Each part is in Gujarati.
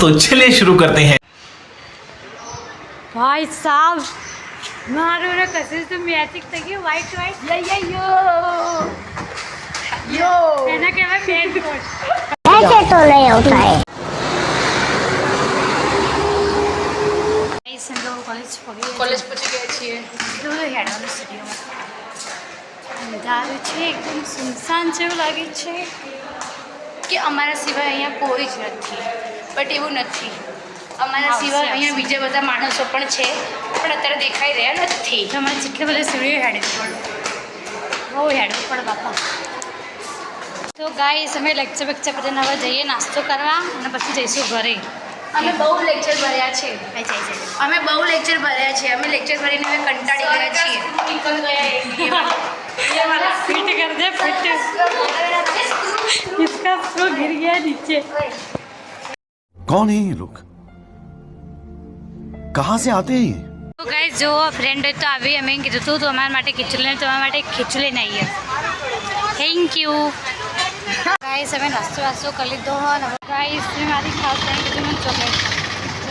तो चलिए शुरू करते हैं। भाई साहब मारो रे कैसे तो मैचिंग થઈ વ્હાઈટ વ્હાઈટ યો એના કહેવાય પેન કોટ ऐसे तो नहीं होता है। એ સંગો કોલેજ પહોંચી ગયા છીએ. તો હેડવાનો સ્ટુડિયોમાં અંધારું છે, એકદમ સુનસાન જેવું લાગે છે કે અમારા સિવાય અહીંયા કોઈ જ નથી, બટ એવું નથી. અમારા સિવાય અહીંયા બીજા બધા માણસો પણ છે, પણ અત્યારે દેખાઈ રહ્યા નથી. તમારે જેટલા બધા સ્ટુડિયો હેડવું પડે, બહુ હેડવું પડે બાપા. તો ગાઈસ અમે લેક્ચર બેક્ચર બધાને હવે જઈએ નાસ્તો કરવા અને પછી જઈશું ઘરે. અમે બહુ લેક્ચર ભર્યા છે. જાય અમે બહુ લેક્ચર ભર્યા છે. અમે લેક્ચર ભરીને હવે કંટાળી ગયા છીએ. फिट कर दे फिट इसका स्क्रू गिर गया नीचे. कौन है ये लोग, कहाँ से आते हैं ये? તો ગાઈસ જો ફ્રેન્ડ હોય તો આવી, અમે કીધું હતું તો અમારા માટે ખીચડી લઈને તમારા માટે ખીચડી લઈને આવીએ. Thank you guys. અમે નાસ્તો વાસ્તો કરી લીધો અને ગાઈસ મારી ખાસ થઈને કીધું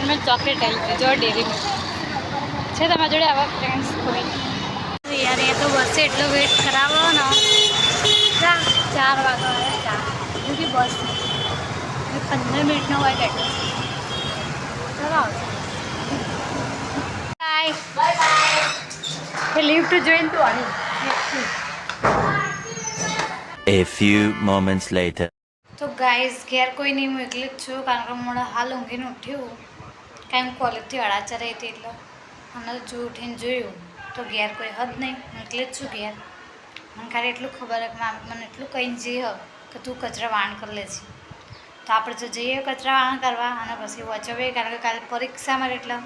મને ચોકલેટ આવી હતી જો ડેરી મિલ્ક છે તમારા જોડે આવા ફ્રેન્ડ્સ કોઈ યાર. એ તો બસે એટલો વેટ કરાવો ને 4 વાગ્યા બસ 15 મિનિટનો હોય એટલો ચલો આવશે. બાય લિફ્ટ જોઈને તું આવી. A few moments later. તો ગાઈસ ઘેર કોઈ નહીં, હું એકલી જ છું કારણ કે મને હાલ ઊંઘીને ઉઠ્યું કારણ કે કોલેજથી અડાચા રહી હતી એટલે અને જો ઉઠીને જોયું તો ઘેર કોઈ હદ નહીં, હું એકલી જ છું ઘેર. મને ખાલી એટલું ખબર છે કે મને એટલું કહીને જઈએ કે તું કચરા વાણ કરી લે છે. તો આપણે જો જઈએ કચરા વાણ કરવા અને પછી વચવીએ કારણ કે કાલે પરીક્ષા મારે એટલે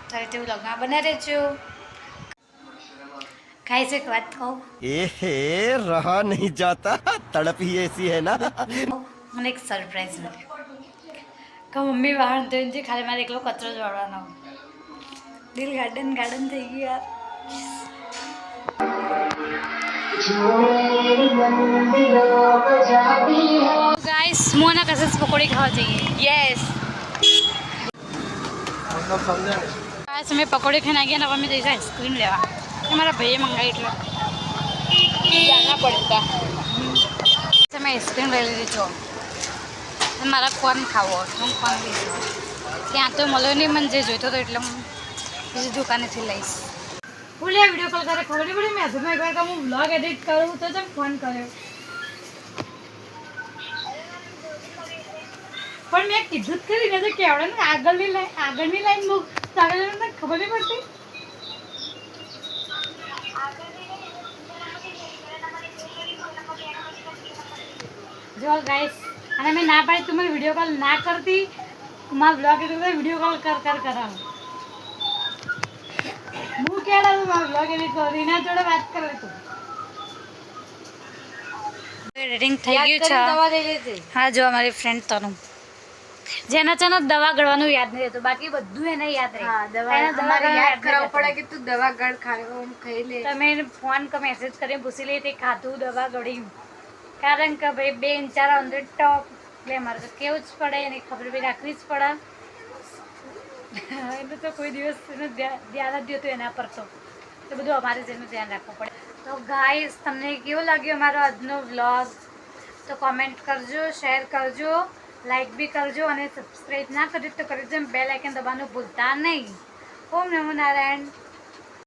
તો હવે તેવું લગ્ન બને રહેજો. ગાઈસ એક વાત કહું, रहा नहीं जाता, तड़प ही ऐसी है ना. મને એક સરપ્રાઈઝ મળ્યો કે મમ્મી વાહન ધોઈને છે, ખાલી મારે એકલો કચરો જ વાળવાનો. દિલ ગાર્ડન થઈ ગયું યાર. ગાઈસ હું ના કસે પકોડી ખાવા જઈએ. યસ. ગાઈસ અમે પકોડી ખાઈને આવી ગયા ને હવે અમે જઈશું આઈસ્ક્રીમ લેવા. મારા ભાઈએ મંગાવી એટલે જાના પડતા. તમે આઈસ્ક્રીમ લઈ લીધી છો. મારા કોન ખાવો હું કોન લઈશ. ત્યાં તો મળ્યો નહીં મને જે જોઈતો હતો એટલે હું બીજી દુકાનેથી લઈશ. બોલે વિડીયો કોલ કરે ખબર નહીં પડી. મેં હજુ એક વાર હું વ્લોગ એડિટ કરું તો જ ફોન કર્યો પણ મેં કીધું જ કરી ને કેવડે ને આગળની લાઈન મૂક તો આગળ ખબર નહીં પડતી. જો ગાઈસ અને મેં ના પાડી તું મને વિડીયો કોલ ના કરતી, મારા બ્લોગ એડિટ વિડીયો કોલ કરાવ. હું કેડા તું મારા બ્લોગ એડિટ કરું એના જોડે વાત કરે તું. એડિટિંગ થઈ ગયું છે. હા જો અમારી ફ્રેન્ડ તનુ જેના છે ને દવા ગળવાનું યાદ નહીં રહેતું, બાકી બધું એને યાદ રહે. દવા યાદ કરાવવું પડે કે તું દવા ગળ ખાઈ લે. તમે એને ફોન કે મેસેજ કરીને પૂછી લે તે ખાધું દવા ગળી કારણ કે ભાઈ 2-4 ટોપ એટલે અમારે તો કેવું જ પડે એને ખબર બી રાખવી જ પડે. એનું તો કોઈ દિવસ એનું ધ્યાન જ હતું એના પર તો બધું અમારે જ એનું ધ્યાન રાખવું પડે. તો ગાઈસ તમને કેવો લાગ્યો અમારો આજનો વ્લોગ તો કોમેન્ટ કરજો, શેર કરજો, લાઈક બી કરજો અને સબસ્ક્રાઈબ ના કર્યું તો કરજો. બેલ આઇકન દબાવવાનું ભૂલતા નહીં. ઓમ નમો નારાયણ.